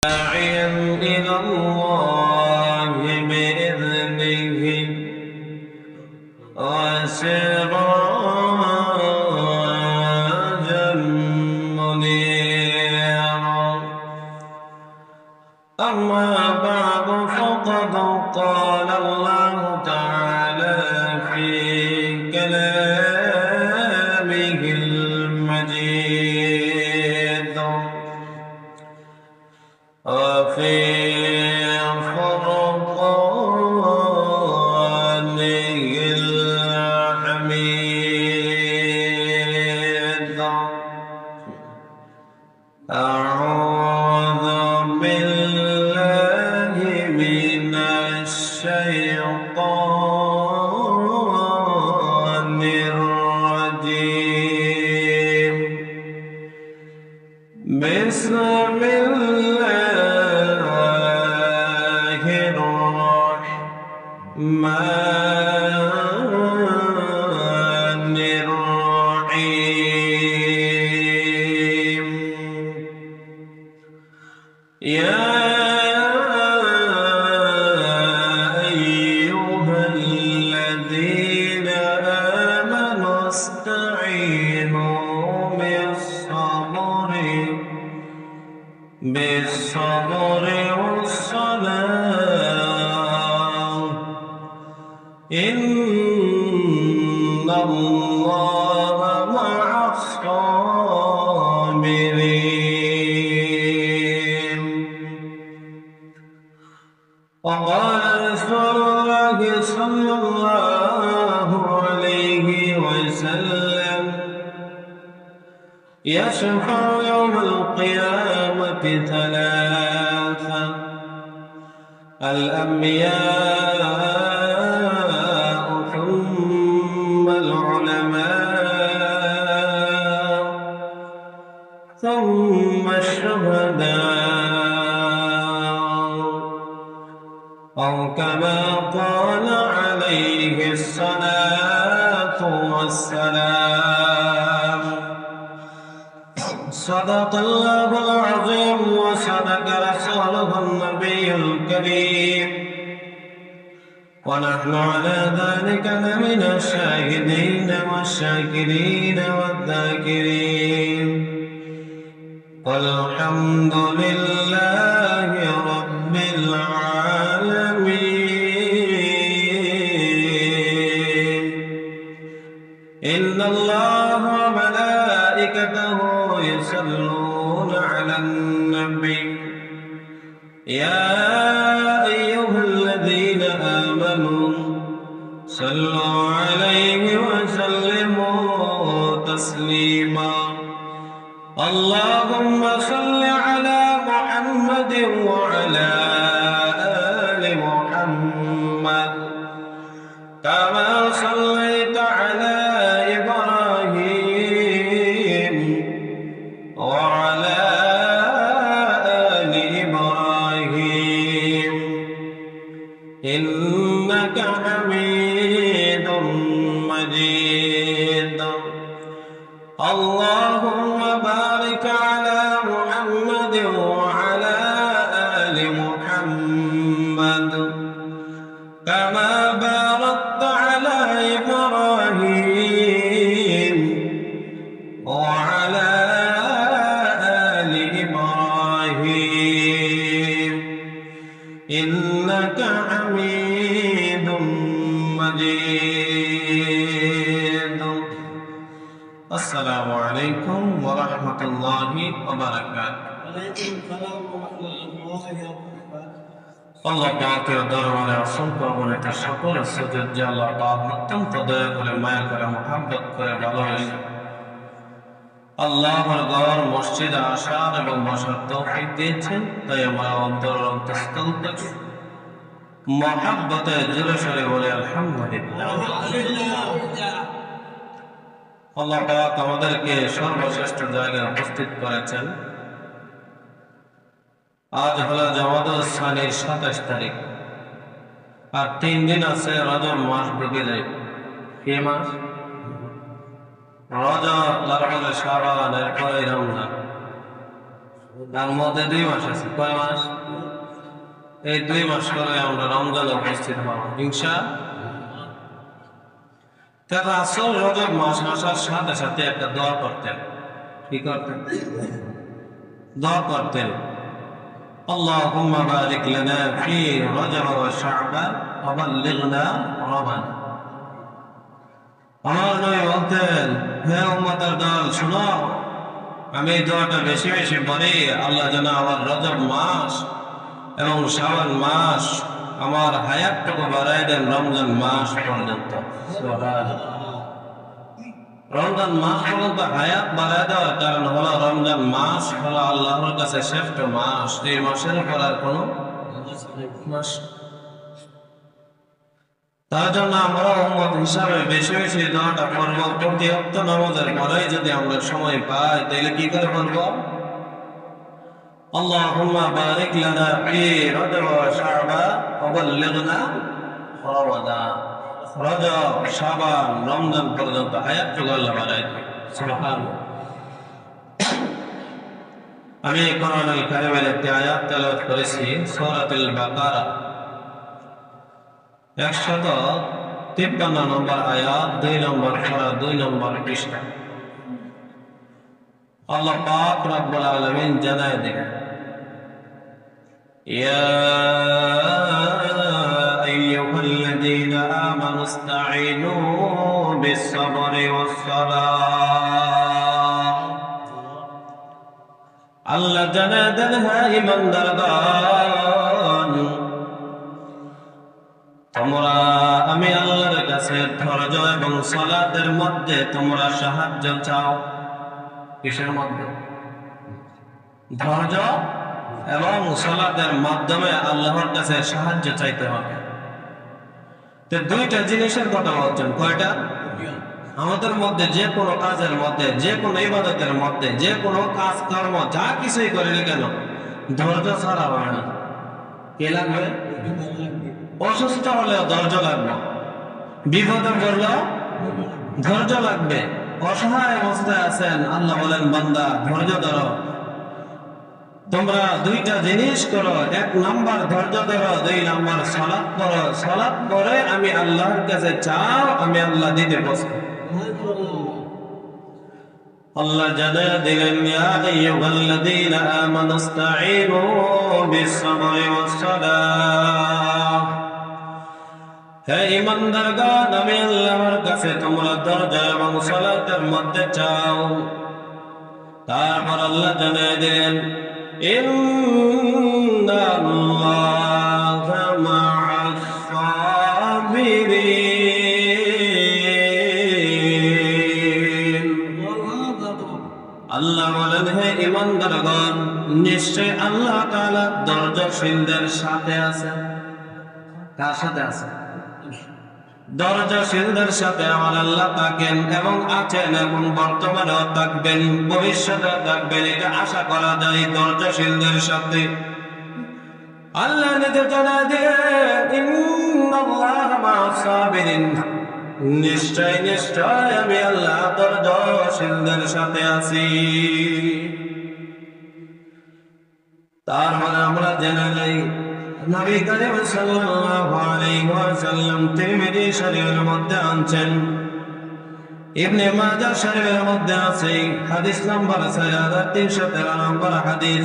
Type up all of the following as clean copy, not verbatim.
داعيا إلى الله بإذنه وسراجا منيرا. أما بعد فقد قال الله تعالى في كلامه المجيد وفي فرقانه الحميد. أعوذ بالله من الشيطان الرجيم. بسم الله الرحمن الرحيم. يا أيها الذين آمنوا استعينوا بالصبر والصلاة إن الله مع الصابرين. وقال رسول الله صلى الله عليه وسلم: يشفع يوم القيامة ثلاثة: الأنبياء ثم العلماء ثم الشهداء، أو كما قال عليه الصلاة والسلام. صدق الله العظيم وصدق رسوله النبي الكريم، ونحن على ذلك لمن الشاهدين والشاكرين والذاكرين. والحمد لله رب العالمين. إن الله وملائكته يصلون على النبي. يا أيها الذين آمنوا صلوا عليه وسلموا تسليما. اللهم صل على محمد وعلى آل محمد كما صليت على إبراهيم وعلى آل إبراهيم إنك حميد مجيد. اللهم بارك على محمد وعلى آل محمد كما باركت على إبراهيم وعلى آل إبراهيم إنك حميد مجيد. السلام عليكم ورحمة الله وبركاته. وعليكم السلام ورحمة الله وبركاته. আল্লাহ পাকের দরবারে অসংখ্য অগণিত সকল সুযোগ যে আল্লাহ পাক অত্যন্ত দয়া করে মায়া করে মহব্বত করে ভালোবাসে। আল্লাহর ঘর মসজিদে আসার এবং বসার তৌফিক দিয়েছেন, তাই আমরা অন্তঃস্থল থেকে মহব্বতে জোরে সরে বলে আলহামদুলিল্লাহ। আল্লাহ পাক আমাদেরকে সর্বশ্রেষ্ঠ জায়গায় উপস্থিত করেছেন। আজ হলো জামাদুল সানির 27 তারিখ, আর 3 দিন আছে রজব মাস ঢুকে যায়। কি মাস? রজব, তারপরে শাবান, এরপরে রমজান। তার মধ্যে 2 মাস আছে। কয় মাস? এই 2 মাস পরে আমরা রমজানে উপস্থিত হব ইনশাআল্লাহ। তার রাসূল রজব মাস আসার সাথে সাথে একটা দোয়া করতেন। কি করতেন? দোয়া করতেন, আল্লাহুম্মা বারিক লানা ফি রজব ওয়া শাবান ওয়া বাল্লিগনা রমাদান। আমার নবী বলতেন, হে উম্মতের দল শুনো, আমি এই দোয়াটা বেশি বেশি পড়ি, আল্লাহ যেন আমার রজব মাস এবং শাবান মাস আমার হায়াতটুকু বাড়াই দেন রমজান মাস পর্যন্ত। রমজান মাস পর্যন্ত হায়াত বাড়াই দেওয়ার কারণ হলো রমজান মাস হলো আল্লাহর কাছে শ্রেষ্ঠ মাস। এই মাসের পর আর কোনো মাস, তার জন্য আমরা উম্মত হিসাবে বেশি বেশি দোয়াটা পড়ব। প্রতি ওয়াক্ত নামাজের পরেই যদি আমরা সময় পাই তাহলে কি করে পড়ব? আল্লাহুম্মা বারিক লানা ফি রজব ওয়া শাবান ওয়া বাল্লিগনা রমাদান। রজব, শাবান, রমজান পর্যন্ত হায়াতটুকু আল্লাহ বাড়াই দেন। সুবহানাল্লাহ। আমি কোরআনুল কারীমের একটি আয়াত তেলাওয়াত করেছি, সূরাতুল বাকারা 153 নম্বর আয়াত, 2 নম্বর সূরা, 2 নম্বর পৃষ্ঠা। আল্লাহ পাক রব্বুল আলামিন জানায় দেন, ইয়া আইয়ুহাল্লাযীনা আমানু ইসতাঈনু বিস-সাবরি ওয়াস-সালাহ। আল্লাহ জানায় দেন, হে ঈমানদারগণ, তোমরা আমি আল্লাহর কাছে ধৈর্য এবং সালাতের মধ্যে তোমরা সাহায্য চাও। কিসের মধ্যে? ধৈর্য এবং সালাতের মাধ্যমে আল্লাহর কাছে সাহায্য চাইতে হবে। তো 2টা জিনিসের কথা বলছেন। কয়টা? আমাদের মধ্যে যে কোনো কাজের মধ্যে, যে কোনো ইবাদতের মধ্যে, যে কোনো কাজ কর্ম যা কিছুই করি না কেন, ধৈর্য ছাড়া হয় না। কে লাগবে? অসুস্থ হলেও ধৈর্য লাগবে, বিপদে পড়লেও ধৈর্য লাগবে। অসহায় অবস্থায় আছেন, আল্লাহ বলেন, বান্দা ধৈর্য ধরো। তোমরা 2টা জিনিস করো, 1 নাম্বার ধৈর্য ধরো, 2 নাম্বার সালাত করো। সালাত করে আমি আল্লাহর কাছে চাও, আমি আল্লাহ দিতে বসবো। আল্লাহ জানায়া দিলেন, ইয়া আইয়ুহাল্লাযীনা আমানু ইসতাঈনু বিস-সাবরি ওয়াস-সালাহ। হে ঈমানদারগণ, আমি আল্লাহর কাছে তোমরা ধৈর্য এবং সালাতের মধ্যে চাও। তারপর আল্লাহ জানায়া দিলেন, ইন্নাল্লাহা মা'আস-সাবিরিন। আল্লাহ বলেন, হে ঈমানদারগণ, নিশ্চয় আল্লাহ তাআলা ধৈর্যশীলদের সাথে আছেন। কার সাথে আছেন? ধৈর্যশীলদের সাথে আমার আল্লাহ থাকেন এবং আছেন এবং বর্তমানেও থাকবেন, ভবিষ্যতেও থাকবেন। এটা আশা করা যায় ধৈর্যশীলদের সাথে। আল্লাহ নিজে জানায় দিলেন, ইন্নাল্লাহা মা'আস-সাবিরিন। নিশ্চয় নিশ্চয় আমি আল্লাহ ধৈর্যশীলদের সাথে আছি। তারপরে আমরা জেনে যাই, নবী করিম সাল্লাল্লাহু আলাইহি ওয়াসাল্লাম তিরমিজি শরীফের মধ্যে আনছেন, ইবনে মাজাহ শরীফের মধ্যে আছে হাদিস নাম্বার 6313 নম্বর হাদিস।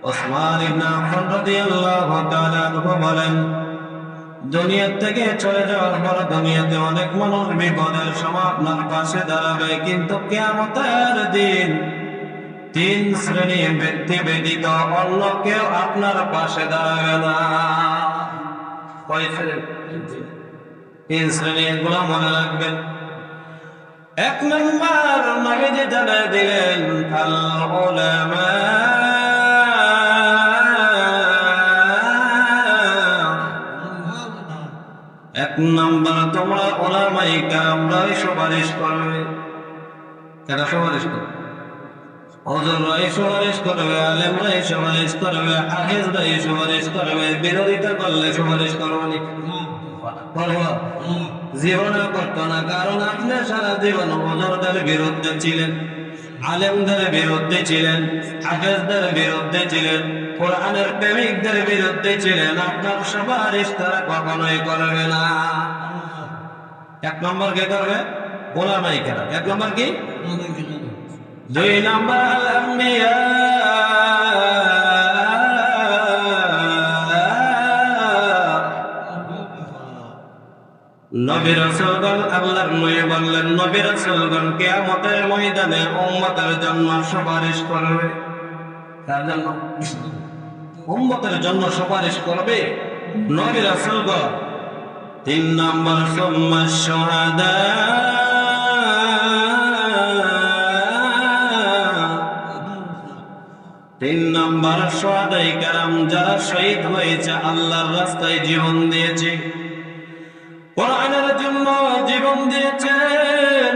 ওসমান ইবনে আফফান রাদিয়াল্লাহু তাআলা আনহু বলেন, দুনিয়া থেকে চলে যাওয়ার পর দুনিয়াতে অনেক মানুষ বিপদের সময় আপনার পাশে দাঁড়াবে, কিন্তু কিয়ামতের দিন 3 শ্রেণীর ব্যক্তি ব্যতীত অন্য কেউ আপনার পাশে দাঁড়াবে না। কয় শ্রেণী? 3 শ্রেণী, এগুলো মনে রাখবেন। 1 নম্বর নবীজি জানায় দিলেন, আল উলামা। 1 নম্বর তোমরা উলামায়ে কেরামরাই সুপারিশ করবে। কেন সুপারিশ করবে? হুজুররাই সুপারিশ করবে, আলেমরাই সুপারিশ করবে, হাফেজরাই সুপারিশ করবে। বিরোধিতা করলে সুপারিশ করবো না? করবো? জীবনে করতো না, কারণ আপনি সারা জীবন হুজুরদের বিরুদ্ধে ছিলেন। আলেমদের বিরুদ্ধে ছিলেন, হাফেজদের বিরুদ্ধে ছিলেন, কোরআনের প্রেমিকদের বিরুদ্ধে ছিলেন। আপনার সুপারিশ তারা কখনোই করবে না। এক নম্বর কে করবে? ওলামায়ে কেরাম। এক নম্বর কি? দুই নম্বর আল আম্বিয়া, নবী রাসূলগণ। আল্লাহর নবী বললেন, নবী রাসূলগণ কিয়ামতের ময়দানে উম্মতের জন্য সুপারিশ করবে। কার জন্য? উম্মতের জন্য সুপারিশ করবে নবী রাসূলগণ। তিন নম্বর সুম্মা শুহাদা, তিন নম্বর শুহাদায়ে কেরাম, যারা শহীদ হয়েছে, আল্লাহর রাস্তায় জীবন দিয়েছে, কোরআনের জন্য জীবন দিয়েছে,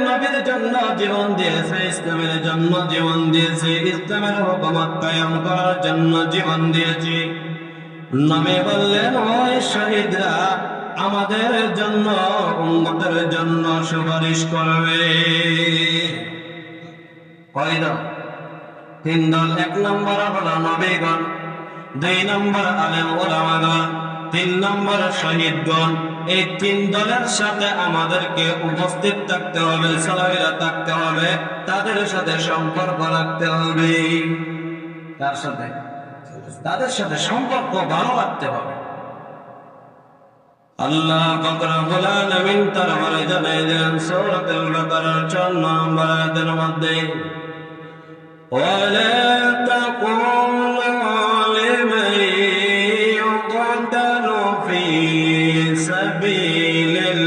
নবীর জন্য জীবন দিয়েছে, ইসলামের জন্য জীবন দিয়েছে, ইসলামের হুকুমত কায়েম করার জন্য জীবন দিয়েছে। নবী বললেন, ওই শহীদরা আমাদের জন্য, উম্মতের জন্য সুপারিশ করবে। কয় দল? তিন দল। এক নম্বর হলো নবীগণ, দুই নম্বর আলেম ওলামাগণ, তিন নম্বর শহীদগণ। এই তিন দলের সাথে আমাদেরকে উপস্থিত থাকতে হবে, সালাহিরা থাকতে হবে, তাদের সাথে সম্পর্ক রাখতে হবে। তার সাথে, তাদের সাথে সম্পর্ক ভালো রাখতে হবে। আল্লাহ পাক রব্বুল আলামিন তার আমারে জানাই দেন সূরাতুল বাকারার 4 নম্বর আয়াতের মধ্যে, ওয়ালা তাকুলু লিমান ইউকাতালু ফি সাবিলিল্লাহি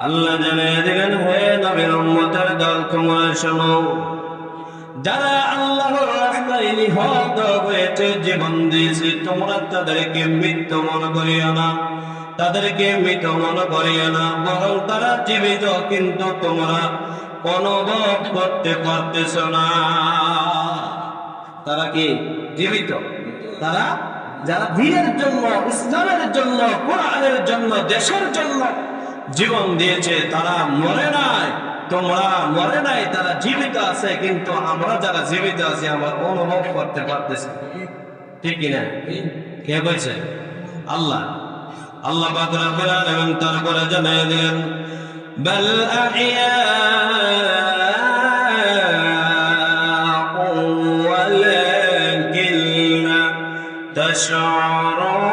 আল্লাহ জানাই দিলেন, হে নবীর উম্মতের দল, তোমরা শোনো, যারা আল্লাহর রাস্তায় নিহত হয়েছে, জীবন দিয়েছে, তোমরা তাদেরকে মৃত্যু মনে করিও না, তাদেরকে মৃত মনে করিও না, বরং তারা জীবিত, কিন্তু তোমরা অনুভব করতে পারতেছ না। তারা কি জীবিত? তারা যারা দ্বীনের জন্য, ইসলামের জন্য, কোরআনের জন্য, দেশের জন্য জীবন দিয়েছে, তারা মরে নাই। তোমরা মরে নাই, তারা জীবিত আছে, কিন্তু আমরা যারা জীবিত আছি আমরা অনুভব করতে পারতেছি। ঠিক কিনা? কে বলছে? আল্লাহ। আল্লাহ পাক রব্বুল আলামিন তারপরে জানিয়ে দিলেন, বাল আহইয়াউ ওয়ালাকিন লা তাশউরুন।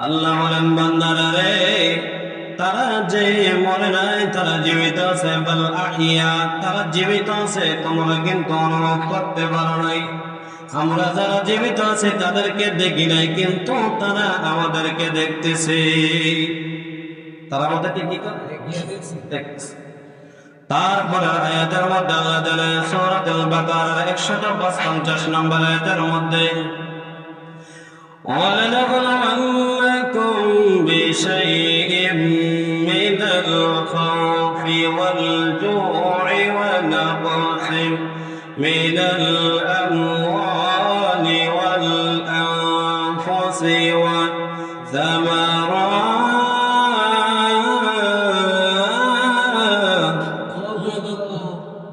আল্লাহ বলেন, বান্দারা রে, তারা যে মরে নাই, তারা জীবিত আছে। বাল আহইয়া, তারা জীবিত আছে, তোমরা কিন্তু অনুভব করতে পারো নাই। আমরা যারা জীবিত আছে তাদেরকে দেখি নাই, কিন্তু তারা আমাদেরকে দেখতেছে। তারা আমাদেরকে কি দেখতেছে। তারপরে আয়াতের মধ্যে আল্লাহ জানায়, সূরাতুল বাকারার 155 নম্বর আয়াতের মধ্যে, وَلَنَبْلُوَنَّكُمْ بِشَيْءٍ مِّنَ الْخَوْفِ وَالْجُوعِ وَنَقْصٍ مِّنَ الْأَمْوَالِ وَالْأَنفُسِ وَالثَّمَرَاتِ।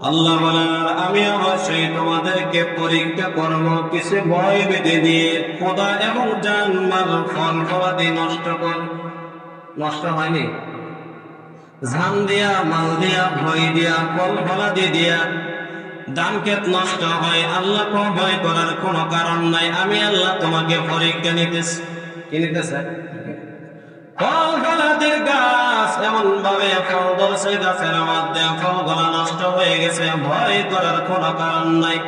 আল্লাহ বলেন, আমি অবশ্যই তোমাদেরকে পরীক্ষা করব কিছু ভয় বেঁধে দিয়ে, খোদা এবং জানমাল ফল ফলাদি নষ্ট কর। নষ্ট হয়নি? জান দিয়া, মাল দিয়া, ভয় দিয়া, ফল ফলাদি দিয়া ধান ক্ষেত নষ্ট হয়। আল্লাহকে ভয় করার কোনো কারণ নাই। আমি আল্লাহ তোমাকে পরীক্ষা নিতেছি। কি নিতেছে? ফল ফলাদির গাছ এমন ভাবে ফল ধরছে, গাছের মধ্যে ফলগুলা নষ্ট হয়ে গেছে, ভয় করার কোনো কারণ নাই।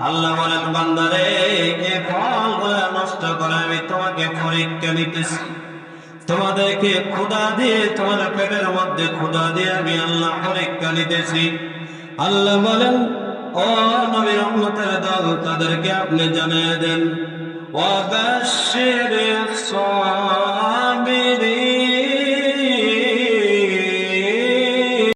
আল্লাহ বলেন, বান্দারে, এই ফলগুলা নষ্ট করে আমি তোমাকে পরীক্ষা নিতেছি। তোমাদেরকে ক্ষুধা দিয়ে, তোমার পেটের মধ্যে ক্ষুধা দিয়ে আমি আল্লাহ পরীক্ষা নিতেছি। আল্লাহ বলেন, ও নবীর উম্মতের দল, তাদেরকে আপনি জানিয়ে দেন, ওয়াবাশশিরিস সাবিরিন।